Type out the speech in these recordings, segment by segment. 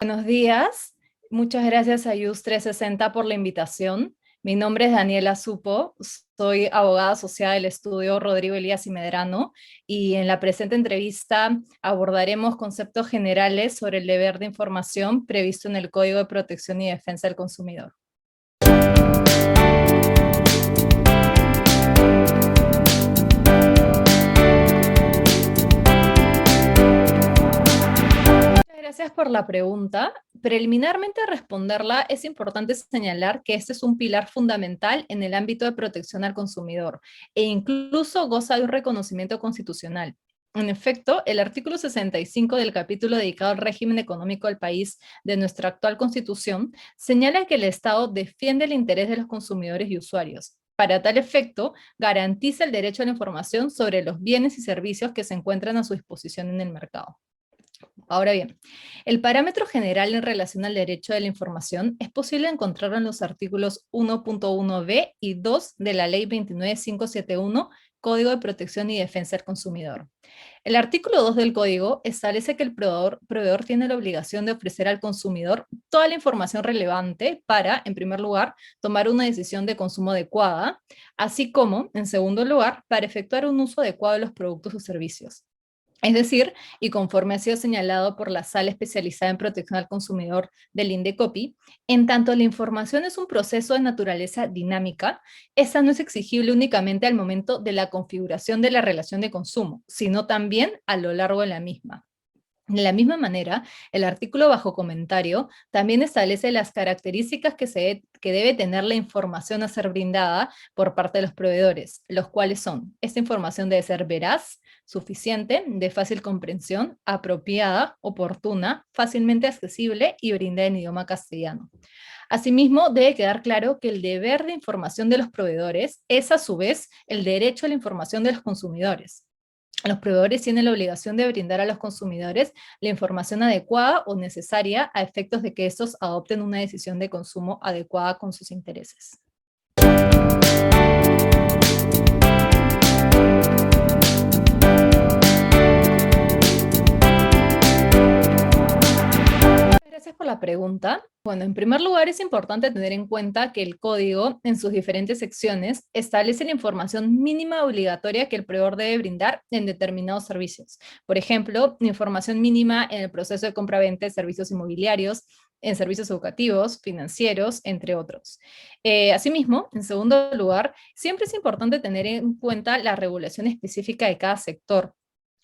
Buenos días, muchas gracias a IUS 360 por la invitación. Mi nombre es Daniela Supo, soy abogada asociada del estudio Rodrigo Elías y Medrano, y en la presente entrevista abordaremos conceptos generales sobre el deber de información previsto en el Código de Protección y Defensa del Consumidor. Gracias por la pregunta. Preliminarmente a responderla, es importante señalar que este es un pilar fundamental en el ámbito de protección al consumidor e incluso goza de un reconocimiento constitucional. En efecto, el artículo 65 del capítulo dedicado al régimen económico del país de nuestra actual Constitución señala que el Estado defiende el interés de los consumidores y usuarios. Para tal efecto, garantiza el derecho a la información sobre los bienes y servicios que se encuentran a su disposición en el mercado. Ahora bien, el parámetro general en relación al derecho de la información es posible encontrarlo en los artículos 1.1b y 2 de la Ley 29571, Código de Protección y Defensa del Consumidor. El artículo 2 del Código establece que el proveedor tiene la obligación de ofrecer al consumidor toda la información relevante para, en primer lugar, tomar una decisión de consumo adecuada, así como, en segundo lugar, para efectuar un uso adecuado de los productos o servicios. Es decir, y conforme ha sido señalado por la Sala Especializada en Protección al Consumidor del INDECOPI, en tanto la información es un proceso de naturaleza dinámica, esta no es exigible únicamente al momento de la configuración de la relación de consumo, sino también a lo largo de la misma. De la misma manera, el artículo bajo comentario también establece las características que debe tener la información a ser brindada por parte de los proveedores, los cuales son: esta información debe ser veraz, suficiente, de fácil comprensión, apropiada, oportuna, fácilmente accesible y brindada en idioma castellano. Asimismo, debe quedar claro que el deber de información de los proveedores es a su vez el derecho a la información de los consumidores. Los proveedores tienen la obligación de brindar a los consumidores la información adecuada o necesaria a efectos de que estos adopten una decisión de consumo adecuada con sus intereses. Gracias por la pregunta. Bueno, en primer lugar es importante tener en cuenta que el código, en sus diferentes secciones, establece la información mínima obligatoria que el proveedor debe brindar en determinados servicios. Por ejemplo, la información mínima en el proceso de compra-venta de servicios inmobiliarios, en servicios educativos, financieros, entre otros. Asimismo, en segundo lugar, siempre es importante tener en cuenta la regulación específica de cada sector,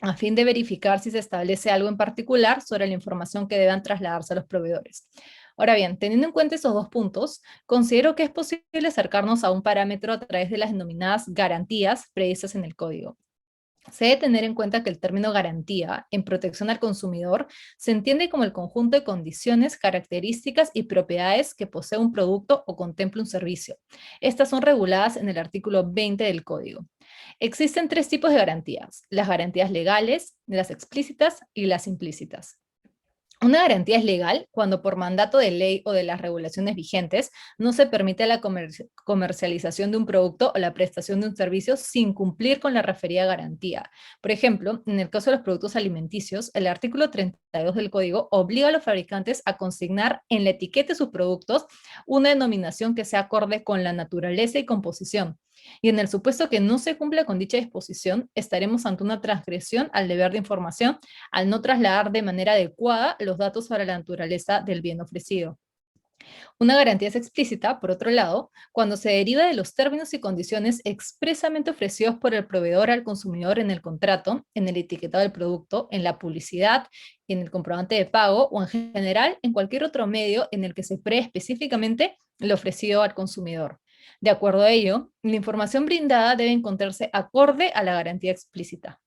a fin de verificar si se establece algo en particular sobre la información que deban trasladarse a los proveedores. Ahora bien, teniendo en cuenta esos dos puntos, considero que es posible acercarnos a un parámetro a través de las denominadas garantías previstas en el código. Se debe tener en cuenta que el término garantía en protección al consumidor se entiende como el conjunto de condiciones, características y propiedades que posee un producto o contemple un servicio. Estas son reguladas en el artículo 20 del código. Existen tres tipos de garantías: las garantías legales, las explícitas y las implícitas. Una garantía es legal cuando por mandato de ley o de las regulaciones vigentes no se permite la comercialización de un producto o la prestación de un servicio sin cumplir con la referida garantía. Por ejemplo, en el caso de los productos alimenticios, el artículo 32 del código obliga a los fabricantes a consignar en la etiqueta de sus productos una denominación que sea acorde con la naturaleza y composición. Y en el supuesto que no se cumpla con dicha disposición, estaremos ante una transgresión al deber de información al no trasladar de manera adecuada los datos sobre la naturaleza del bien ofrecido. Una garantía es explícita, por otro lado, cuando se deriva de los términos y condiciones expresamente ofrecidos por el proveedor al consumidor en el contrato, en el etiquetado del producto, en la publicidad, en el comprobante de pago o en general en cualquier otro medio en el que se pree específicamente lo ofrecido al consumidor. De acuerdo a ello, la información brindada debe encontrarse acorde a la garantía explícita.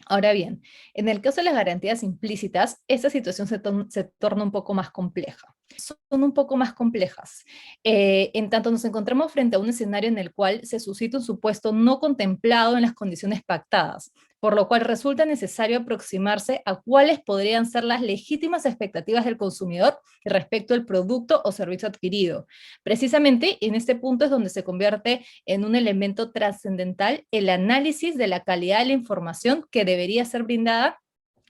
Ahora bien, en el caso de las garantías implícitas, esta situación se torna un poco más compleja. Son un poco más complejas. En tanto nos encontramos frente a un escenario en el cual se suscita un supuesto no contemplado en las condiciones pactadas, por lo cual resulta necesario aproximarse a cuáles podrían ser las legítimas expectativas del consumidor respecto al producto o servicio adquirido. Precisamente en este punto es donde se convierte en un elemento trascendental el análisis de la calidad de la información que debería ser brindada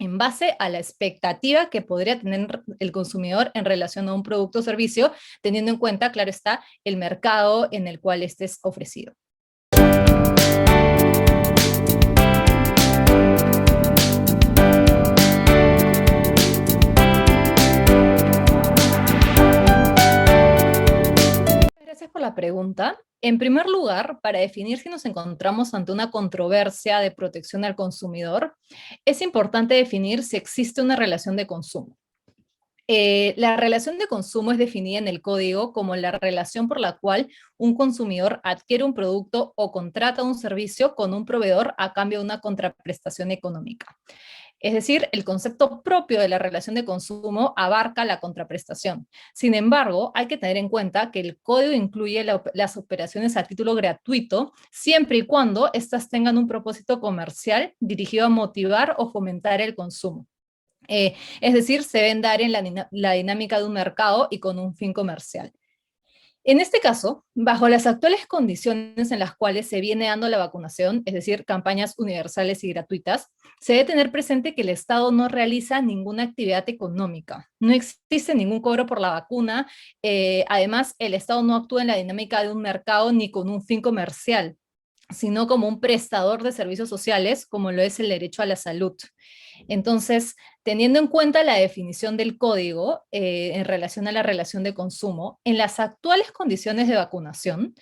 en base a la expectativa que podría tener el consumidor en relación a un producto o servicio, teniendo en cuenta, claro está, el mercado en el cual este es ofrecido. Gracias por la pregunta. En primer lugar, para definir si nos encontramos ante una controversia de protección al consumidor, es importante definir si existe una relación de consumo. La relación de consumo es definida en el código como la relación por la cual un consumidor adquiere un producto o contrata un servicio con un proveedor a cambio de una contraprestación económica. Es decir, el concepto propio de la relación de consumo abarca la contraprestación. Sin embargo, hay que tener en cuenta que el código incluye las operaciones a título gratuito siempre y cuando éstas tengan un propósito comercial dirigido a motivar o fomentar el consumo. Es decir, se deben dar en la dinámica de un mercado y con un fin comercial. En este caso, bajo las actuales condiciones en las cuales se viene dando la vacunación, es decir, campañas universales y gratuitas, se debe tener presente que el Estado no realiza ninguna actividad económica, no existe ningún cobro por la vacuna, además el Estado no actúa en la dinámica de un mercado ni con un fin comercial, sino como un prestador de servicios sociales, como lo es el derecho a la salud. Entonces, teniendo en cuenta la definición del código en relación a la relación de consumo, en las actuales condiciones de vacunación,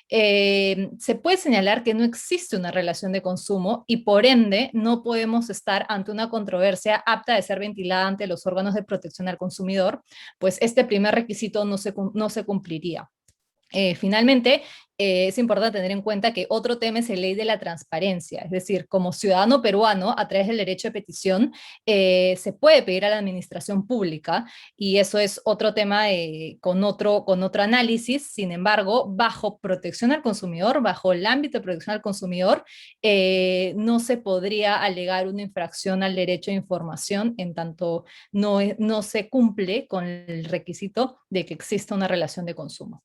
se puede señalar que no existe una relación de consumo y por ende no podemos estar ante una controversia apta de ser ventilada ante los órganos de protección al consumidor, pues este primer requisito no se cumpliría. Finalmente, es importante tener en cuenta que otro tema es la ley de la transparencia, es decir, como ciudadano peruano, a través del derecho de petición, se puede pedir a la administración pública y eso es otro tema con otro análisis. Sin embargo, bajo protección al consumidor, bajo el ámbito de protección al consumidor, no se podría alegar una infracción al derecho de información en tanto no se cumple con el requisito de que exista una relación de consumo.